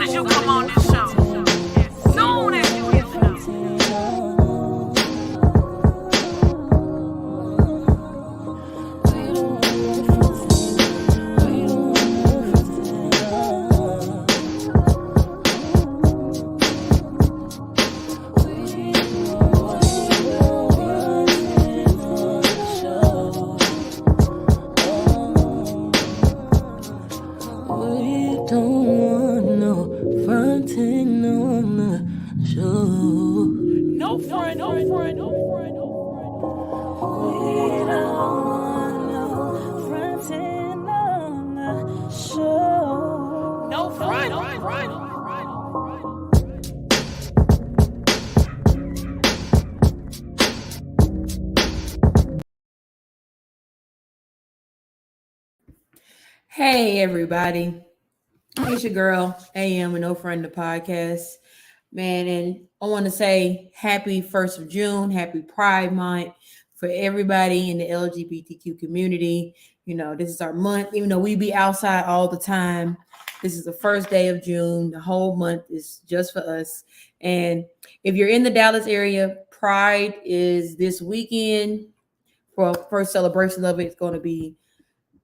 soon as you come on this show, as soon as you hit the note. Hey everybody, it's your girl AM with No Friend the podcast, man, and I want to say happy 1st of June, happy Pride Month for everybody in the LGBTQ community. You know, this is our month, even though we be outside all the time. This is the first day of June. The whole month is just for us. And if you're in the Dallas area, Pride is this weekend. For first celebration of it, it's going to be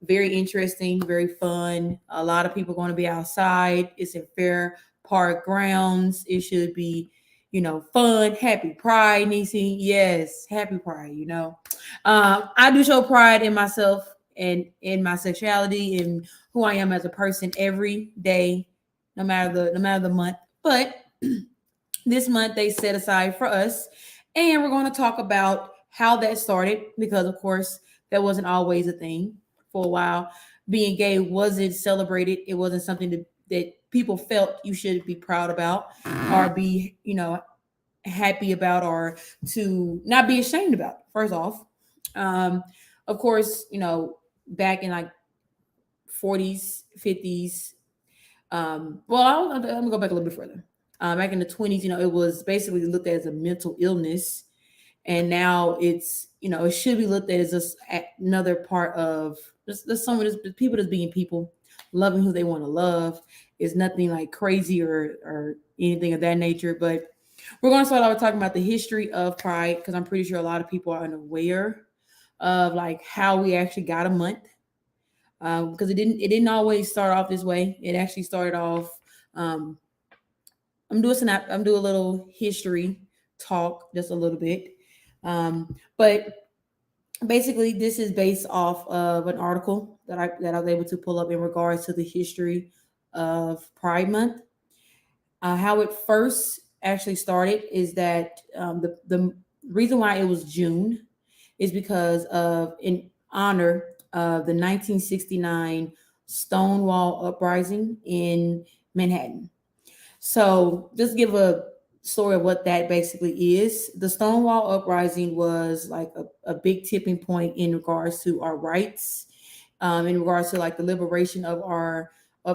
very interesting, very fun. A lot of people going to be outside. It's in Fair Park grounds. It should be, fun. Happy Pride, Nisi. Yes, happy Pride. I do show pride in myself and in my sexuality and who I am as a person every day, no matter the month. But this month they set aside for us, and we're going to talk about how that started because, of course, that wasn't always a thing. For a while, being gay wasn't celebrated. It wasn't something that people felt you should be proud about or be, happy about, or to not be ashamed about. First off, of course, back in like 40s, 50s. I'm gonna go back a little bit further. Back in the 20s, it was basically looked at as a mental illness, and now it's it should be looked at as just another part of just some of this people just being people, loving who they want to love. Is nothing like crazy or anything of that nature. But we're going to start off talking about the history of Pride, because I'm pretty sure a lot of people are unaware of like how we actually got a month, because it didn't always start off this way. It actually started off. I'm doing a little history talk, just a little bit. But basically, this is based off of an article that I was able to pull up in regards to the history of Pride Month. How it first actually started is that the reason why it was June is because of in honor of the 1969 Stonewall Uprising in Manhattan. So just give a story of what that basically is. The Stonewall Uprising was like a big tipping point in regards to our rights, in regards to like the liberation of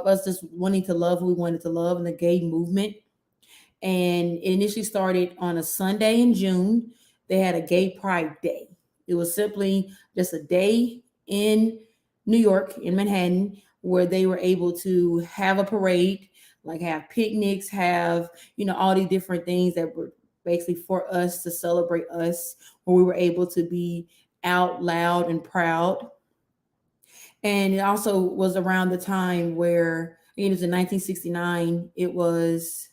us just wanting to love who we wanted to love, and the gay movement. And it initially started on a Sunday in June. They had a Gay Pride Day. It was simply just a day in New York, in Manhattan, where they were able to have a parade, like have picnics, have, all these different things that were basically for us to celebrate us, where we were able to be out loud and proud. And it also was around the time where, it was in 1969, it was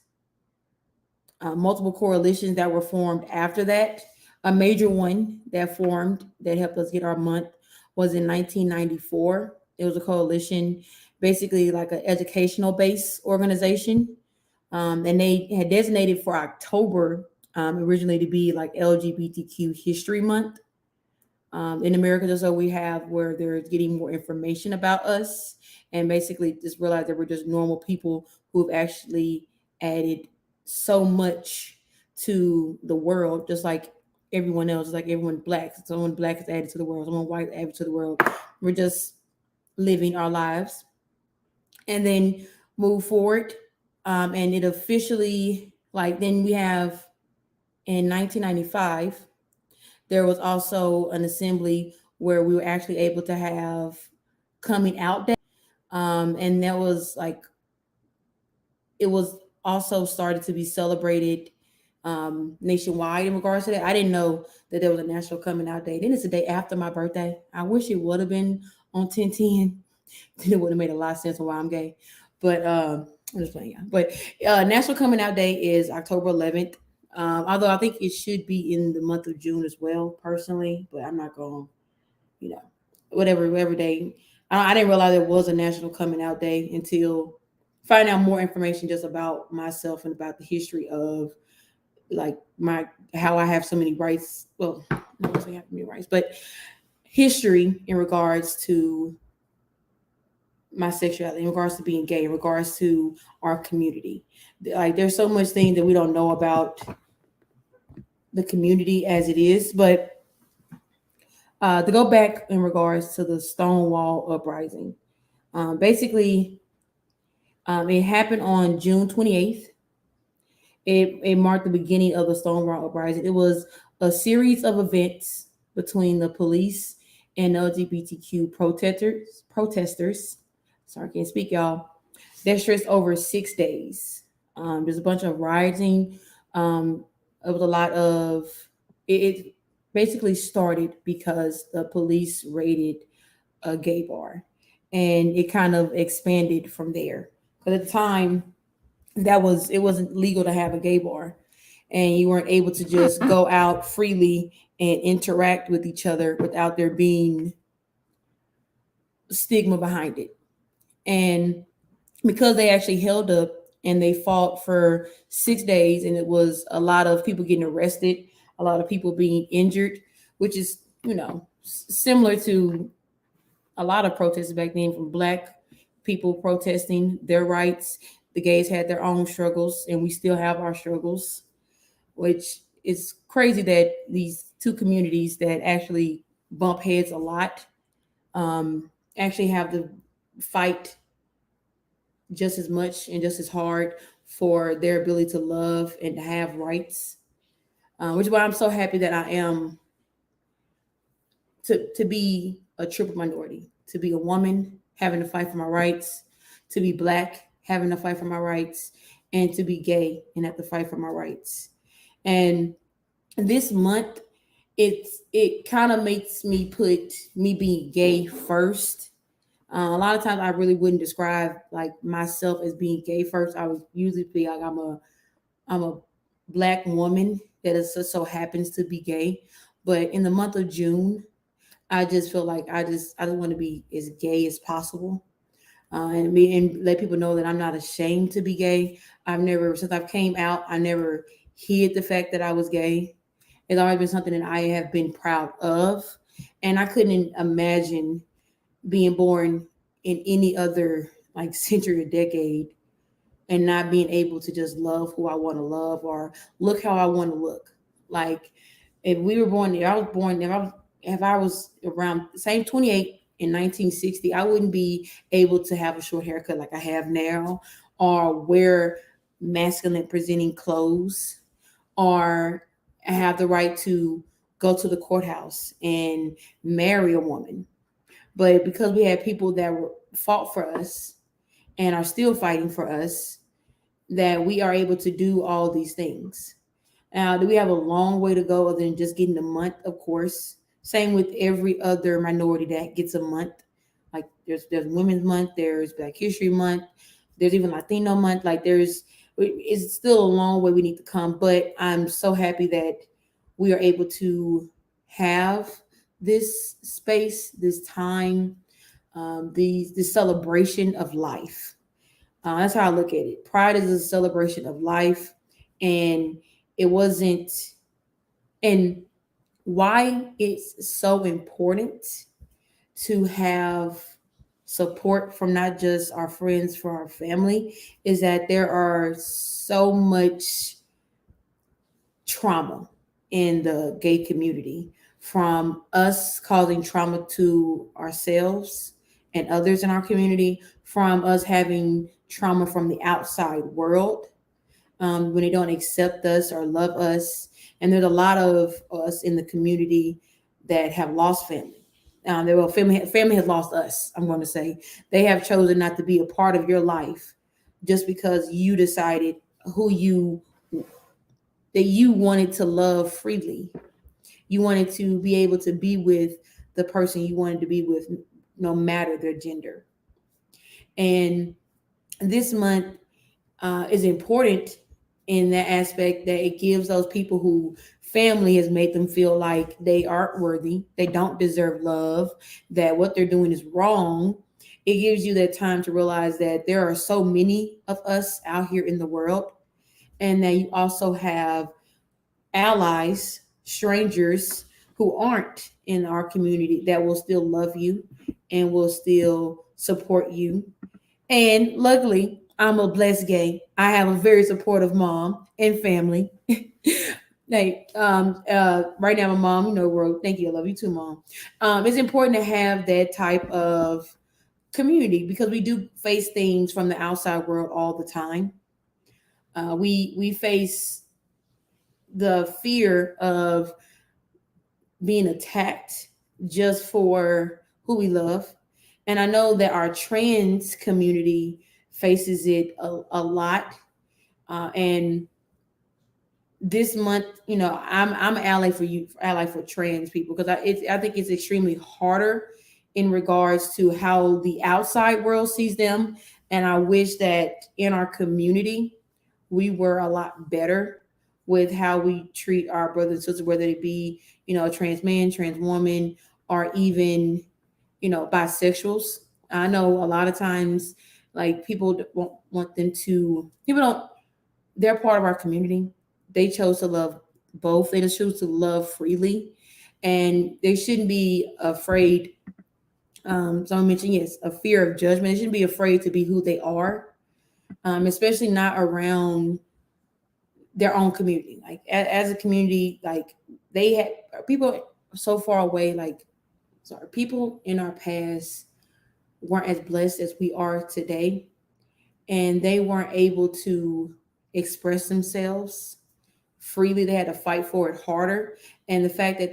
multiple coalitions that were formed after that. A major one that formed that helped us get our month was in 1994. It was a coalition, basically like an educational based organization. And they had designated for October originally to be like LGBTQ History Month. In America, just so we have where they're getting more information about us, and basically just realize that we're just normal people who've actually added so much to the world, just like everyone else, like everyone black. Someone black is added to the world, someone white is added to the world. We're just living our lives, and then move forward. And it officially, like, then we have in 1995, there was also an assembly where we were actually able to have coming out day. And that was like it was also started to be celebrated nationwide in regards to that. I didn't know that there was a National Coming Out Day. Then it's the day after my birthday. I wish it would have been on 10/10. Then it would have made a lot of sense on why I'm gay. But I'm just playing, yeah. But National Coming Out Day is October 11th. Although I think it should be in the month of June as well, personally. But I'm not going, you know, whatever day. I didn't realize there was a National Coming Out Day until finding out more information just about myself and about the history of like my how I have so many rights. Well, not saying I have many rights, but history in regards to my sexuality, in regards to being gay, in regards to our community. Like there's so much things that we don't know about the community as it is, but to go back in regards to the Stonewall uprising, basically, it happened on June 28th. It marked the beginning of the Stonewall uprising. It was a series of events between the police and LGBTQ protesters. Sorry, I can't speak, y'all. That stretched over 6 days. There's a bunch of rioting. It was a lot of it basically started because the police raided a gay bar, and it kind of expanded from there. But at the time, it wasn't legal to have a gay bar, and you weren't able to just go out freely and interact with each other without there being stigma behind it. And because they actually held up and they fought for 6 days, and it was a lot of people getting arrested, a lot of people being injured, which is, similar to a lot of protests back then from Black people protesting their rights. The gays had their own struggles, and we still have our struggles, which is crazy that these two communities that actually bump heads a lot actually have to fight just as much and just as hard for their ability to love and to have rights, which is why I'm so happy that I am to be a triple minority, to be a woman having to fight for my rights, to be Black having to fight for my rights, and to be gay and have to fight for my rights. And this month, it kind of makes me put me being gay first. A lot of times I really wouldn't describe like myself as being gay first. I would usually be like I'm a Black woman that is just so happens to be gay. But in the month of June, I just feel like I just want to be as gay as possible, and let people know that I'm not ashamed to be gay. I've never, since I've came out, I never hid the fact that I was gay. It's always been something that I have been proud of, and I couldn't imagine being born in any other like century or decade and not being able to just love who I want to love or look how I want to look. Like if we were born, if I was around same 28 in 1960, I wouldn't be able to have a short haircut like I have now, or wear masculine presenting clothes, or have the right to go to the courthouse and marry a woman. But because we had people that fought for us and are still fighting for us, that we are able to do all these things. Now, do we have a long way to go other than just getting a month? Of course. Same with every other minority that gets a month. Like there's Women's Month, there's Black History Month, there's even Latino Month. Like it's still a long way we need to come. But I'm so happy that we are able to have this space, this time, this celebration of life. That's how I look at it. Pride is a celebration of life, and it wasn't. And why it's so important to have support from not just our friends, for our family, is that there are so much trauma in the gay community, from us causing trauma to ourselves and others in our community, from us having trauma from the outside world, when they don't accept us or love us. And there's a lot of us in the community that have lost family. Family has lost us. I'm going to say they have chosen not to be a part of your life just because you decided who you that you wanted to love freely. You wanted to be able to be with the person you wanted to be with, no matter their gender. And this month is important in that aspect that it gives those people who family has made them feel like they aren't worthy, they don't deserve love, that what they're doing is wrong. It gives you that time to realize that there are so many of us out here in the world, and that you also have allies, strangers who aren't in our community that will still love you and will still support you. And luckily, I'm a blessed gay. I have a very supportive mom and family. Right now, my mom, wrote, "Thank you, I love you too, mom." It's important to have that type of community because we do face things from the outside world all the time. We face the fear of being attacked just for who we love. And I know that our trans community faces it a lot. And this month, I'm an ally for you, ally for trans people, because I think it's extremely harder in regards to how the outside world sees them. And I wish that in our community, we were a lot better with how we treat our brothers and sisters, whether it be, a trans man, trans woman, or even, bisexuals. I know a lot of times, like people won't want them to, people don't, they're part of our community. They chose to love both. They just choose to love freely. And they shouldn't be afraid. Someone mentioned, yes, a fear of judgment. They shouldn't be afraid to be who they are, especially not around their own community. Like as a community, like they had people so far away, like sorry, people in our past weren't as blessed as we are today, and they weren't able to express themselves freely. They had to fight for it harder. And the fact that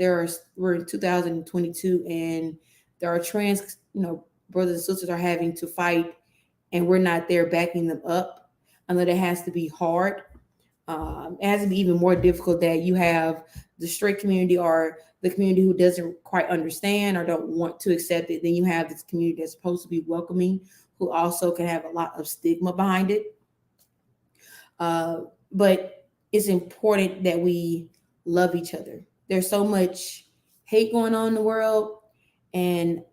we're in 2022 and there are trans, brothers and sisters are having to fight, and we're not there backing them up. I know that has to be hard. It has to be even more difficult that you have the straight community or the community who doesn't quite understand or don't want to accept it. Then you have this community that's supposed to be welcoming, who also can have a lot of stigma behind it. But it's important that we love each other. There's so much hate going on in the world, and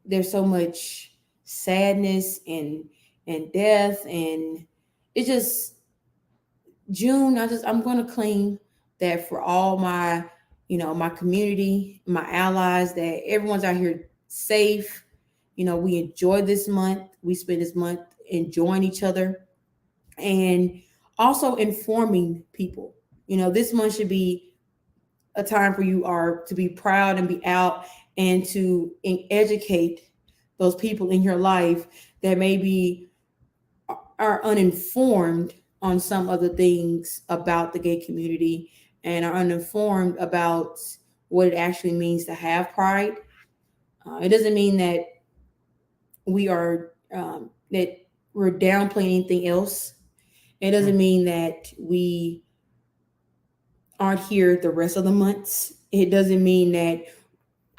there's so much sadness and death, and it's just June. I'm going to claim that for all my, my community, my allies, that everyone's out here safe. We enjoy this month. We spend this month enjoying each other and also informing people. This month should be a time for you are to be proud and be out and to educate those people in your life that maybe are uninformed on some other things about the gay community and are uninformed about what it actually means to have pride. It doesn't mean that we are that we're downplaying anything else. It doesn't mean that we aren't here the rest of the months. It doesn't mean that,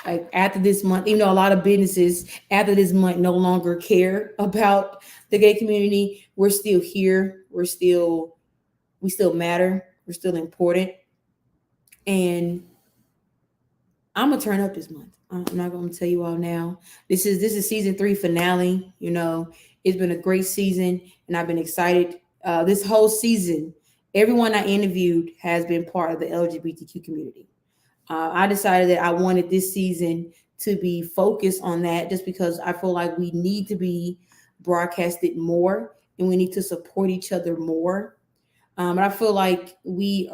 like, after this month, even though a lot of businesses after this month no longer care about the gay community, we're still here. We still matter. We're still important. And I'm gonna turn up this month. I'm not gonna tell you all now. This is season 3 finale. It's been a great season, and I've been excited. This whole season, everyone I interviewed has been part of the LGBTQ community. I decided that I wanted this season to be focused on that, just because I feel like we need to be broadcasted more and we need to support each other more. But I feel like we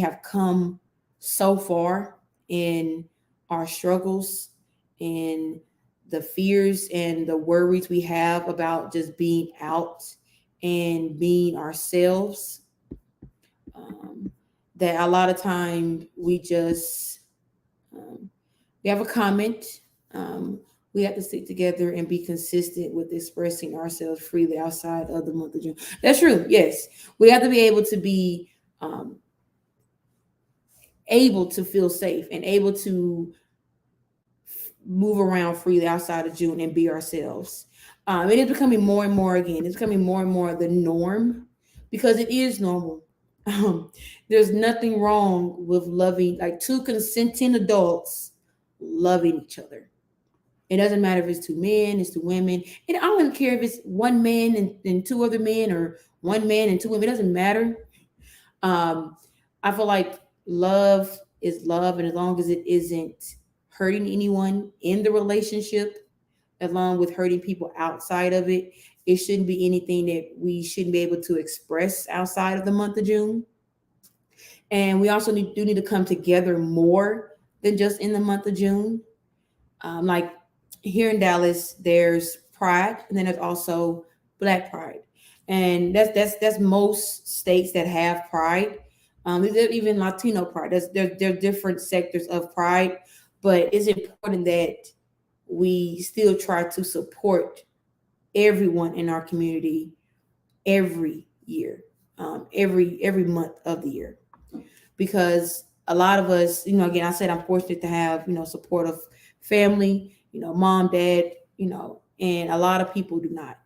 have come so far in our struggles and the fears and the worries we have about just being out and being ourselves, that a lot of time we just we have a comment, we have to stick together and be consistent with expressing ourselves freely outside of the month of June. That's true. Yes, we have to be able to be um, able to feel safe and able to move around freely outside of June and be ourselves. It is becoming more and more again. It's becoming more and more the norm because it is normal. Um, there's nothing wrong with loving, like two consenting adults loving each other. It doesn't matter if it's two men, it's two women. And I don't even care if it's one man and two other men or one man and two women. It doesn't matter. Um, I feel like love is love, and as long as it isn't hurting anyone in the relationship, along with hurting people outside of it, it shouldn't be anything that we shouldn't be able to express outside of the month of June. And we also do need to come together more than just in the month of June. Like here in Dallas, there's Pride, and then there's also Black Pride, and that's most states that have Pride. There's even Latino Pride. There are different sectors of Pride, but it's important that we still try to support everyone in our community every year, every month of the year, because a lot of us, again, I said I'm fortunate to have supportive family, mom, dad, and a lot of people do not.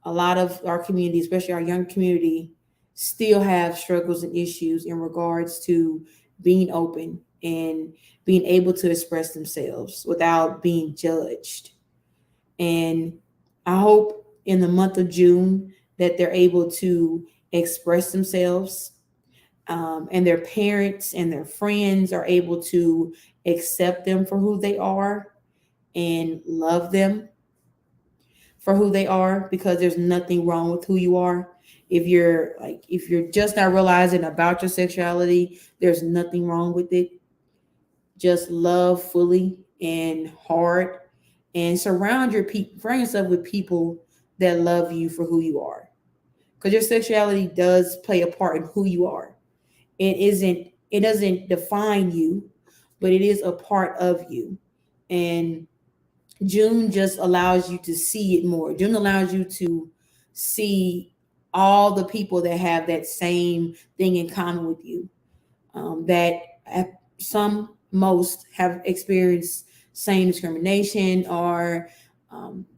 A lot of our community, especially our young community, still have struggles and issues in regards to being open and being able to express themselves without being judged. And I hope in the month of June that they're able to express themselves, and their parents and their friends are able to accept them for who they are and love them for who they are, because there's nothing wrong with who you are. If you're just not realizing about your sexuality, there's nothing wrong with it. Just love fully and hard, and surround yourself with people that love you for who you are, because your sexuality does play a part in who you are. It doesn't define you, but it is a part of you. And June just allows you to see it more. June allows you to see all the people that have that same thing in common with you, that some most have experienced same discrimination, or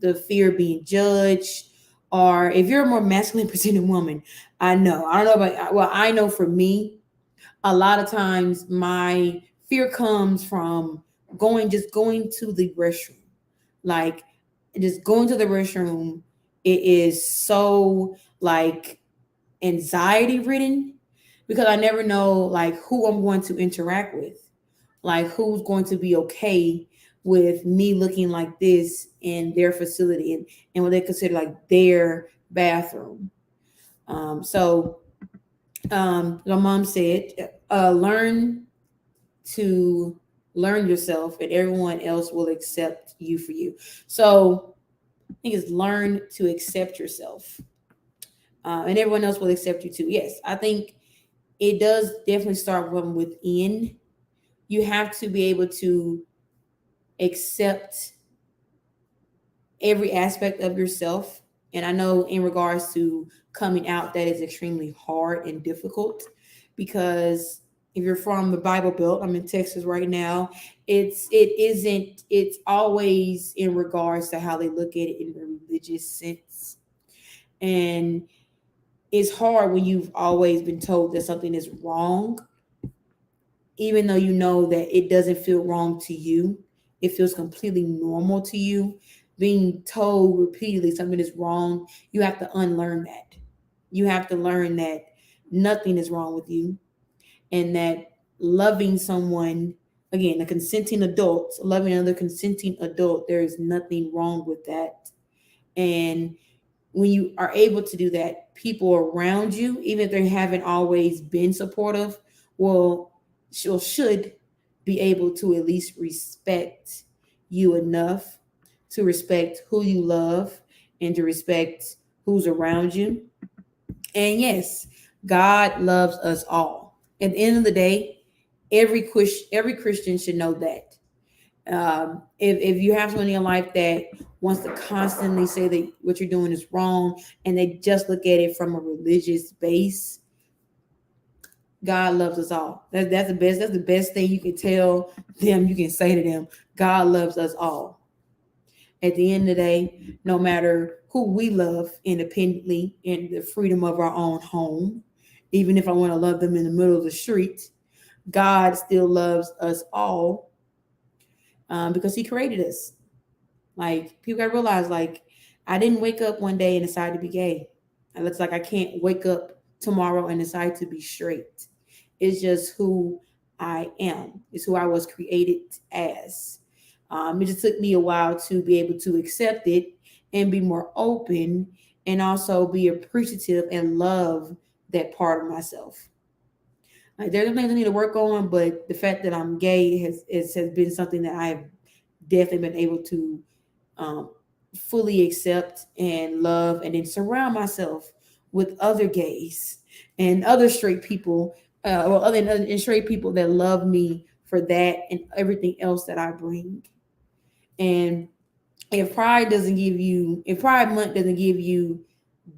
the fear of being judged, or if you're a more masculine presenting woman, I don't know about, well, I know for me, a lot of times my fear comes from going to the restroom. Like, just going to the restroom, it is so like anxiety ridden, because I never know like who I'm going to interact with, like who's going to be okay with me looking like this in their facility, and what they consider like their bathroom. So my mom said, learn to learn yourself, and everyone else will accept you for you. So I think it's learn to accept yourself, and everyone else will accept you too. Yes, I think it does definitely start from within. You have to be able to accept every aspect of yourself. And I know in regards to coming out, that is extremely hard and difficult, because if you're from the Bible Belt, I'm in Texas right now. It's always in regards to how they look at it in a religious sense. And it's hard when you've always been told that something is wrong, even though you know that it doesn't feel wrong to you. It feels completely normal to you. Being told repeatedly something is wrong, you have to unlearn that. You have to learn that nothing is wrong with you, and that loving someone, again, a consenting adult, loving another consenting adult, there is nothing wrong with that. And when you are able to do that, people around you, even if they haven't always been supportive, will should be able to at least respect you enough to respect who you love and to respect who's around you. And yes, God loves us all. At the end of the day, every Christian should know that. If you have someone in your life that wants to constantly say that what you're doing is wrong and they just look at it from a religious base, God loves us all. That's the best. That's the best thing you can tell them. You can say to them, God loves us all. At the end of the day, no matter who we love independently in the freedom of our own home, even if I want to love them in the middle of the street, God still loves us all because He created us. Like people gotta realize, like I didn't wake up one day and decide to be gay. It looks like I can't wake up tomorrow and decide to be straight. It's just who I am. It's who I was created as. It just took me a while to be able to accept it and be more open and also be appreciative and love that part of myself. Like there's things I need to work on, but the fact that I'm gay has been something that I've definitely been able to um, fully accept and love, and then surround myself with other gays and other straight people, or other and straight people that love me for that and everything else that I bring. And if Pride Month doesn't give you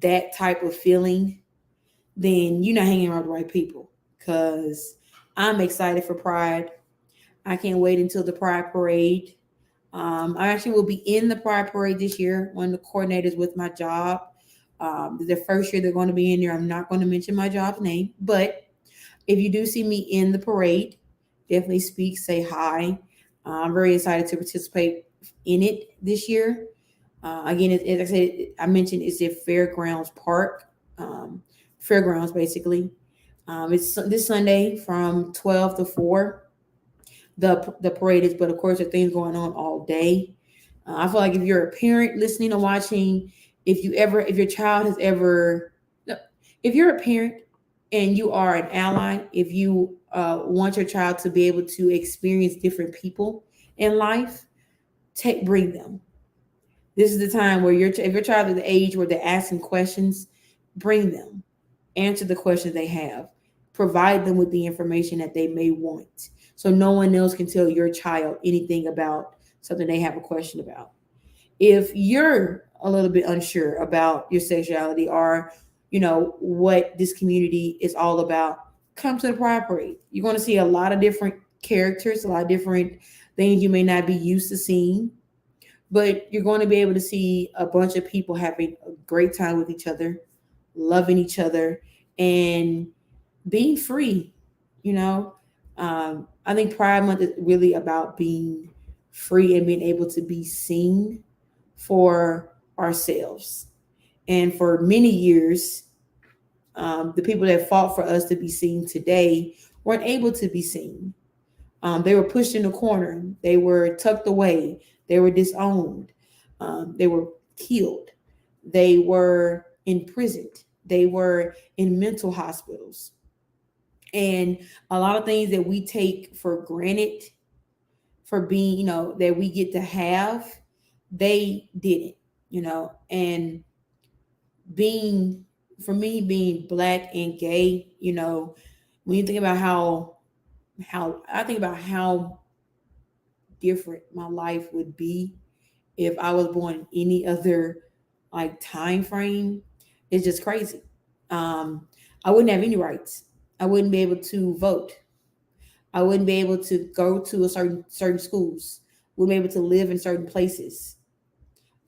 that type of feeling, then you're not hanging around the right people. Because I'm excited for Pride. I can't wait until the Pride Parade. I actually will be in the Pride Parade this year, one of the coordinators with my job. The first year they're going to be in there. I'm not going to mention my job's name, but if you do see me in the parade, definitely speak, say hi. I'm very excited to participate in it this year. Again, as I said, I mentioned it's at Fairgrounds Park, Fairgrounds basically. It's this Sunday from 12 to 4. The parade is, but of course, there are things going on all day. I feel like if you're a parent listening or watching, if your child has ever, no, if you're a parent and you are an ally, if you want your child to be able to experience different people in life, bring them. This is the time where if your child is the age where they're asking questions, bring them, answer the questions they have, provide them with the information that they may want. So no one else can tell your child anything about something they have a question about. If you're a little bit unsure about your sexuality or what this community is all about, come to the Pride Parade. You're going to see a lot of different characters, a lot of different things you may not be used to seeing, but you're going to be able to see a bunch of people having a great time with each other, loving each other, and being free. You know, I think Pride Month is really about being free and being able to be seen for ourselves. And for many years, the people that fought for us to be seen today weren't able to be seen. They were pushed in the corner. They were tucked away. They were disowned. They were killed. They were imprisoned. They were in mental hospitals. And a lot of things that we take for granted for being, that we get to have, they didn't, and being, for me, being black and gay, when you think about how I think about how different my life would be if I was born in any other like time frame, it's just crazy. I wouldn't have any rights. I wouldn't be able to vote. I wouldn't be able to go to a certain schools. Wouldn't be able to live in certain places.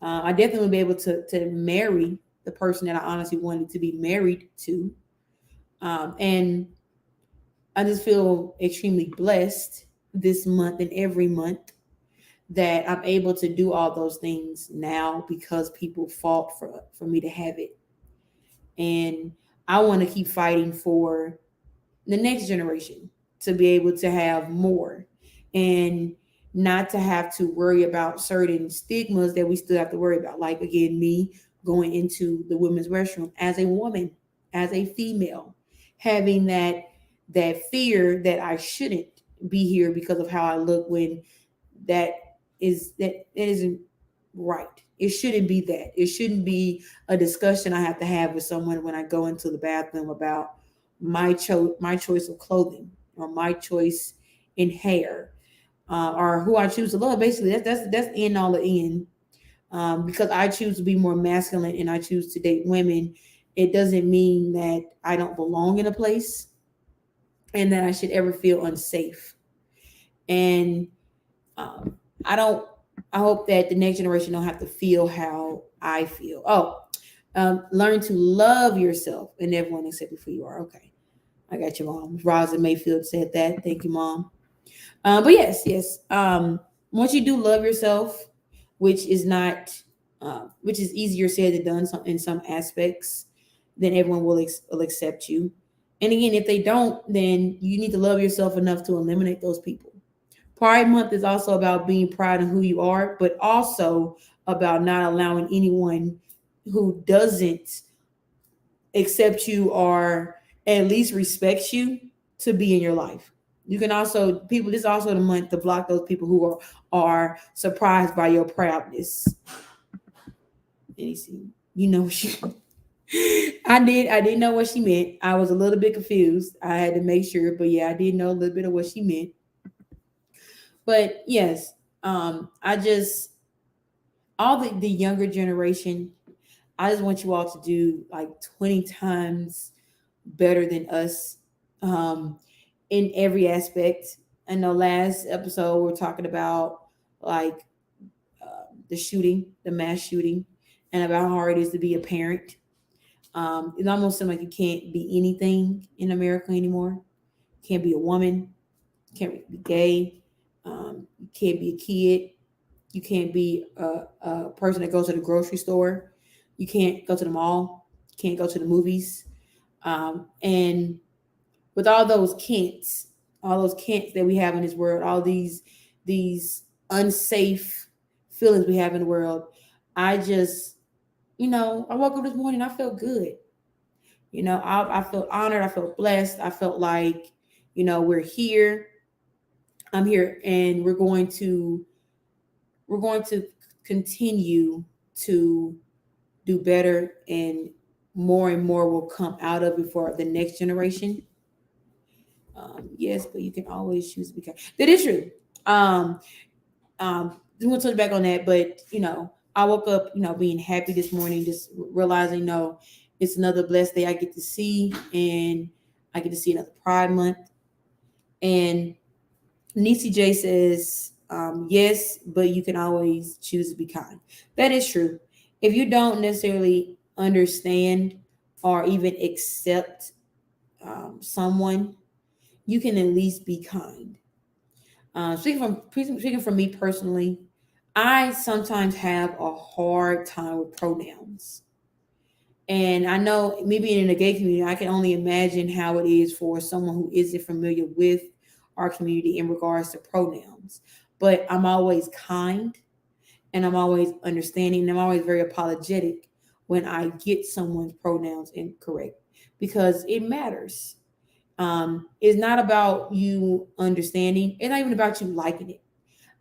I definitely would be able to marry the person that I honestly wanted to be married to. And I just feel extremely blessed this month and every month that I'm able to do all those things now because people fought for me to have it. And I want to keep fighting for the next generation to be able to have more and not to have to worry about certain stigmas that we still have to worry about. Like, again, me going into the women's restroom as a woman, as a female, having that fear that I shouldn't be here because of how I look, when that isn't right. It shouldn't be that. It shouldn't be a discussion I have to have with someone when I go into the bathroom about my choice of clothing or my choice in hair or who I choose to love. Basically, that's end all the end. Because I choose to be more masculine and I choose to date women, it doesn't mean that I don't belong in a place and that I should ever feel unsafe. And um, I don't. I hope that the next generation don't have to feel how I feel. Oh, learn to love yourself and everyone except for you are. Okay, I got you, mom. Rosa Mayfield said that. Thank you, mom. But yes, yes. Once you do love yourself, which is not, which is easier said than done in some aspects, then everyone will accept you. And again, if they don't, then you need to love yourself enough to eliminate those people. Pride Month is also about being proud of who you are, but also about not allowing anyone who doesn't accept you or at least respects you to be in your life. You can also people. This is also the month to block those people who are surprised by your proudness. And you see, you know what she. I didn't know what she meant. I was a little bit confused. I had to make sure, but yeah, I did know a little bit of what she meant. But yes, I just all the younger generation. I just want you all to do like 20 times better than us. Um, in every aspect. In the last episode, we're talking about like the shooting, the mass shooting, and about how hard it is to be a parent. It almost seems like you can't be anything in America anymore. You can't be a woman. You can't be gay. You can't be a kid. You can't be a person that goes to the grocery store. You can't go to the mall. You can't go to the movies. And with all those can'ts that we have in this world, all these unsafe feelings we have in the world, I just, I woke up this morning, I felt good. I felt honored, I felt blessed, I felt like, we're here, I'm here, and we're going to continue to do better, and more will come out of it for the next generation. Yes, but you can always choose to be kind. That is true. Um, we'll touch back on that, but I woke up, being happy this morning, just realizing, no, it's another blessed day I get to see, and I get to see another Pride Month. And Nisi J says, yes, but you can always choose to be kind. That is true. If you don't necessarily understand or even accept someone, you can at least be kind. Speaking from me personally, I sometimes have a hard time with pronouns, and I know me being in the gay community, I can only imagine how it is for someone who isn't familiar with our community in regards to pronouns. But I'm always kind, and I'm always understanding, and I'm always very apologetic when I get someone's pronouns incorrect because it matters. It's not about you understanding. It's not even about you liking it.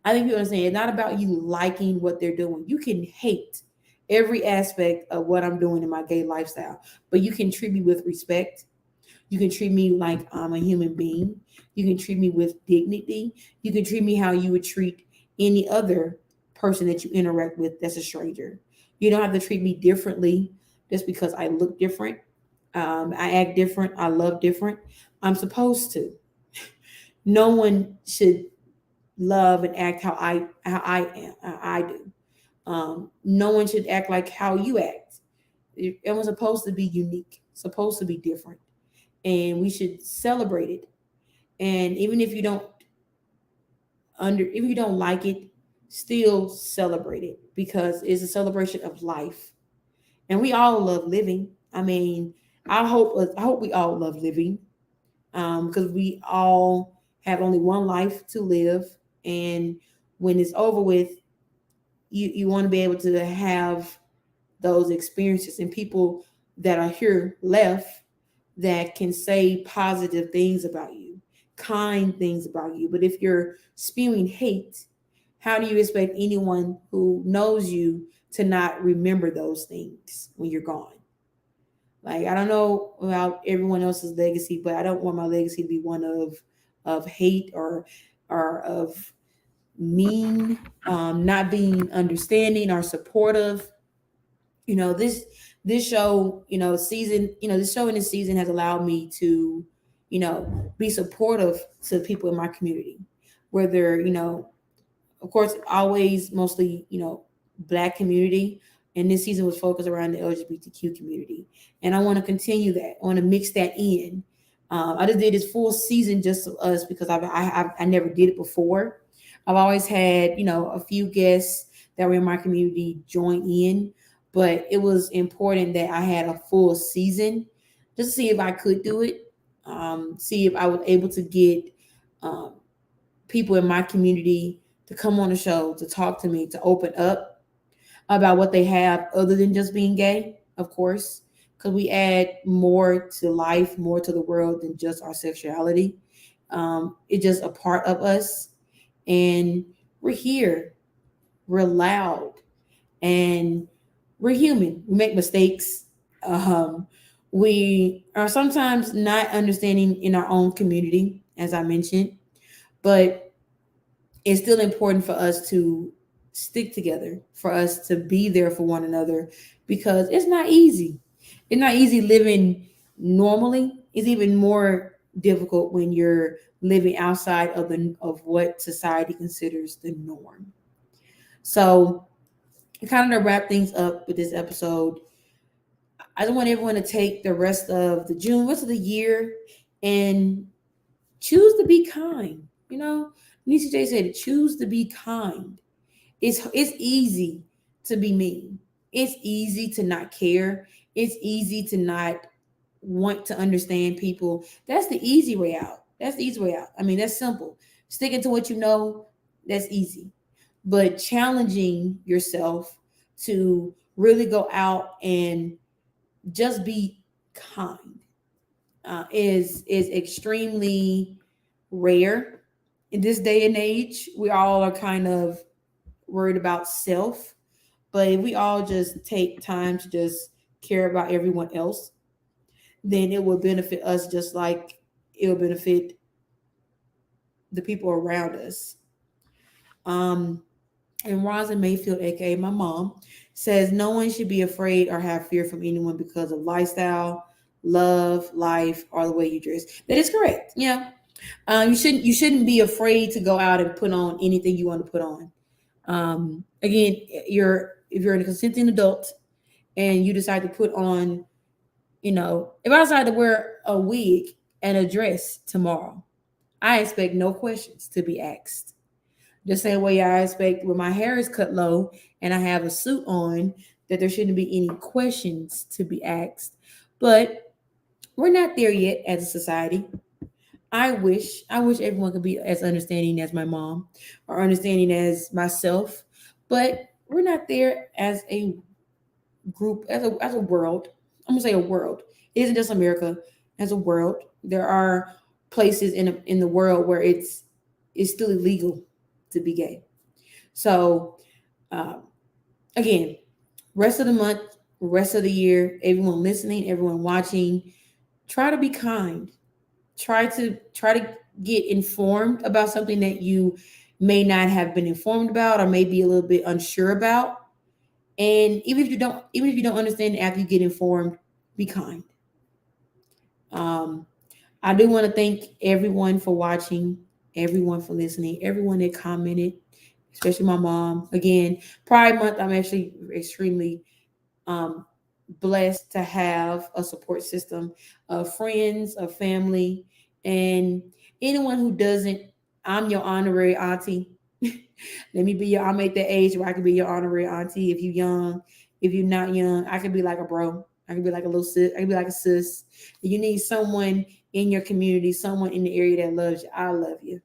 I think people understand it's not about you liking what they're doing. You can hate every aspect of what I'm doing in my gay lifestyle, but you can treat me with respect. You can treat me like I'm a human being. You can treat me with dignity. You can treat me how you would treat any other person that you interact with that's a stranger. You don't have to treat me differently just because I look different. I act different. I love different. I'm supposed to. No one should love and act how I am. I do. No one should act like how you act. Everyone's supposed to be unique, supposed to be different, and we should celebrate it. And even if you don't if you don't like it, still celebrate it because it's a celebration of life, and we all love living. I mean, I hope we all love living, because we all have only one life to live, and when it's over with, you want to be able to have those experiences and people that are here left that can say positive things about you, kind things about you. But if you're spewing hate, how do you expect anyone who knows you to not remember those things when you're gone? Like, I don't know about everyone else's legacy, but I don't want my legacy to be one of hate or of mean, not being understanding or supportive. You know, this show, season, this show in this season has allowed me to, be supportive to people in my community, whether, of course, always mostly, Black community. And this season was focused around the LGBTQ community. And I want to continue that. I want to mix that in. I just did this full season just of us because I never did it before. I've always had, a few guests that were in my community join in, but it was important that I had a full season just to see if I could do it, see if I was able to get um, people in my community to come on the show, to talk to me, to open up about what they have other than just being gay, of course, because we add more to life, more to the world than just our sexuality. It's just a part of us, and we're here, we're loud, and we're human. We make mistakes. Um, we are sometimes not understanding in our own community, as I mentioned, but it's still important for us to stick together, for us to be there for one another, because it's not easy. It's not easy living normally. It's even more difficult when you're living outside of what society considers the norm. So, kind of to wrap things up with this episode, I just want everyone to take the rest of the June, rest of the year, and choose to be kind. Nisha J said, choose to be kind. It's easy to be mean. It's easy to not care. It's easy to not want to understand people. That's the easy way out. That's the easy way out. I mean, that's simple. Sticking to what you know, that's easy. But challenging yourself to really go out and just be kind is extremely rare in this day and age. We all are kind of worried about self, but if we all just take time to just care about everyone else, then it will benefit us just like it will benefit the people around us. Um, and Rosa Mayfield, aka my mom, says no one should be afraid or have fear from anyone because of lifestyle, love, life, or the way you dress. That is correct. Yeah. You shouldn't be afraid to go out and put on anything you want to put on. Again, if you're a consenting adult and you decide to put on, if I decide to wear a wig and a dress tomorrow, I expect no questions to be asked. The same way I expect when my hair is cut low and I have a suit on, that there shouldn't be any questions to be asked. But we're not there yet as a society. I wish everyone could be as understanding as my mom or understanding as myself, but we're not there as a group, as a world. I'm gonna say a world. It isn't just America. As a world, there are places in the world where it's still illegal to be gay. So um, again, rest of the month, rest of the year, everyone listening, everyone watching, try to be kind. Try to get informed about something that you may not have been informed about or may be a little bit unsure about. And even if you don't understand it after you get informed, be kind. Um, I do want to thank everyone for watching, everyone for listening, everyone that commented, especially my mom. Again, Pride Month, I'm actually extremely um, blessed to have a support system of friends, of family, and anyone who doesn't. I'm your honorary auntie. Let me be your. I'm at the age where I can be your honorary auntie. If you're young, if you're not young, I can be like a bro. I can be like a little sis. I can be like a sis. If you need someone in your community, someone in the area that loves you, I love you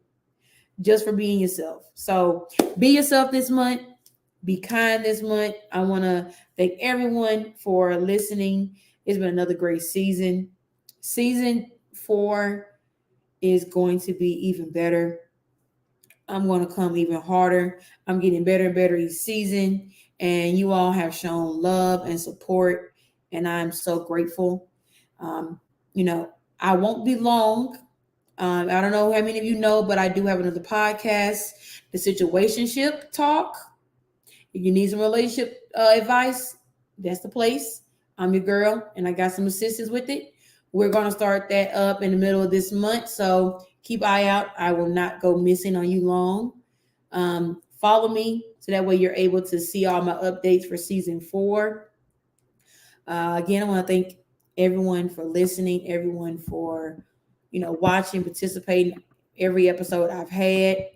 just for being yourself. So be yourself this month. Be kind this month. I want to thank everyone for listening. It's been another great season. Season 4 is going to be even better. I'm going to come even harder. I'm getting better and better each season. And you all have shown love and support. And I'm so grateful. Um, you know, I won't be long. I don't know how many of you know, but I do have another podcast, the Situationship Talk. If you need some relationship advice, that's the place. I'm your girl, and I got some assistance with it. We're gonna start that up in the middle of this month, so keep eye out. I will not go missing on you long. Follow me so that way you're able to see all my updates for season 4. Again, I want to thank everyone for listening, everyone for watching, participating every episode I've had.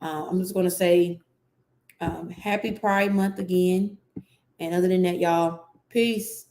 I'm just going to say happy Pride Month again. And other than that, y'all, peace.